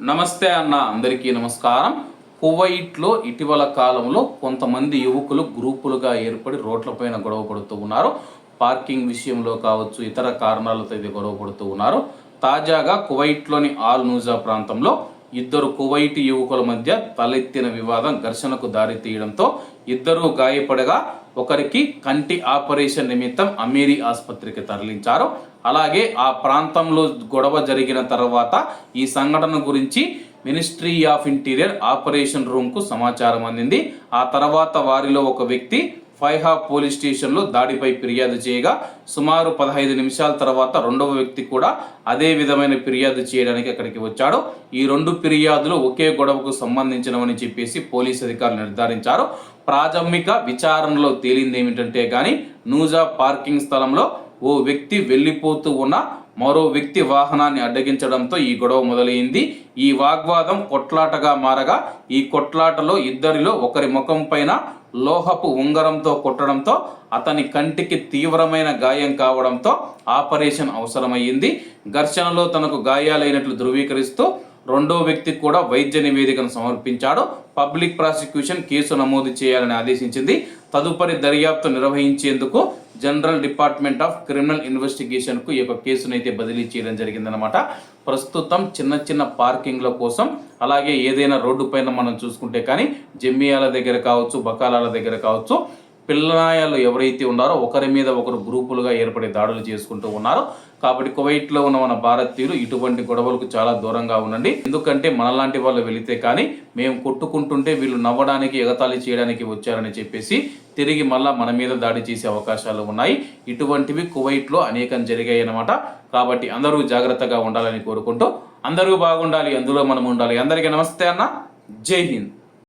నమస్తే అన్న, అందరికీ నమస్కారం. కువైట్లో ఇటీవల కాలంలో కొంతమంది యువకులు గ్రూపులుగా ఏర్పడి రోడ్లపైన గొడవ పడుతూ ఉన్నారు. పార్కింగ్ విషయంలో కావచ్చు, ఇతర కారణాలతో ఇది గొడవ పడుతూ ఉన్నారు. తాజాగా కువైట్లోని ఆల్ నూజా ప్రాంతంలో ఇద్దరు కువైటీ యువకుల మధ్య తలెత్తిన వివాదం ఘర్షణకు దారితీయడంతో ఇద్దరూ గాయపడగా ఒకరికి కంటి ఆపరేషన్ నిమిత్తం అమీరీ ఆసుపత్రికి తరలించారు. అలాగే ఆ ప్రాంతంలో గొడవ జరిగిన తర్వాత ఈ సంఘటన గురించి మినిస్ట్రీ ఆఫ్ ఇంటీరియర్ ఆపరేషన్ రూమ్కు సమాచారం అందింది. ఆ తర్వాత వారిలో ఒక వ్యక్తి ఫైహా పోలీస్ స్టేషన్లో దాడిపై ఫిర్యాదు చేయగా సుమారు 15 నిమిషాల తర్వాత రెండవ వ్యక్తి కూడా అదే విధమైన ఫిర్యాదు చేయడానికి అక్కడికి వచ్చాడు. ఈ రెండు ఫిర్యాదులు ఒకే గొడవకు సంబంధించినవని చెప్పేసి పోలీసు అధికారులు నిర్ధారించారు. ప్రాథమిక విచారణలో తేలింది ఏమిటంటే కానీ నూజా పార్కింగ్ స్థలంలో ఓ వ్యక్తి వెళ్ళిపోతూ ఉన్న మరో వ్యక్తి వాహనాన్ని అడ్డగించడంతో ఈ గొడవ మొదలైంది. ఈ వాగ్వాదం కొట్లాటగా మారగా ఈ కొట్లాటలో ఇద్దరిలో ఒకరి ముఖం పైన లోహపు ఉంగరంతో కొట్టడంతో అతని కంటికి తీవ్రమైన గాయం కావడంతో ఆపరేషన్ అవసరమయ్యింది. ఘర్షణలో తనకు గాయాలైనట్లు ధృవీకరిస్తూ రెండో వ్యక్తి కూడా వైద్య నివేదికను సమర్పించాడు. పబ్లిక్ ప్రాసిక్యూషన్ కేసు నమోదు చేయాలని ఆదేశించింది. తదుపరి దర్యాప్తు నిర్వహించేందుకు జనరల్ డిపార్ట్మెంట్ ఆఫ్ క్రిమినల్ ఇన్వెస్టిగేషన్కు ఈ యొక్క కేసును అయితే బదిలీ చేయడం జరిగిందనమాట. ప్రస్తుతం చిన్న చిన్న పార్కింగ్ల కోసం, అలాగే ఏదైనా రోడ్డు పైన మనం చూసుకుంటే కానీ జమ్మియాల దగ్గర కావచ్చు, బకాలాల దగ్గర కావచ్చు, పిల్లనాయాలు ఎవరైతే ఉన్నారో ఒకరి మీద ఒకరు గ్రూపులుగా ఏర్పడి దాడులు చేసుకుంటూ ఉన్నారు. కాబట్టి కువైట్లో ఉన్న మన భారతీయులు ఇటువంటి గొడవలకు చాలా దూరంగా ఉండండి. ఎందుకంటే మనలాంటి వాళ్ళు వెళితే కానీ మేము కొట్టుకుంటుంటే వీళ్ళు నవ్వడానికి, ఎగతాళి చేయడానికి వచ్చారని చెప్పేసి తిరిగి మళ్ళా మన మీద దాడి చేసే అవకాశాలు ఉన్నాయి. ఇటువంటివి కువైట్లో అనేకం జరిగాయి అన్నమాట. కాబట్టి అందరూ జాగ్రత్తగా ఉండాలని కోరుకుంటూ అందరూ బాగుండాలి, అందులో మనం ఉండాలి. అందరికీ నమస్తే అన్న, జై హింద్.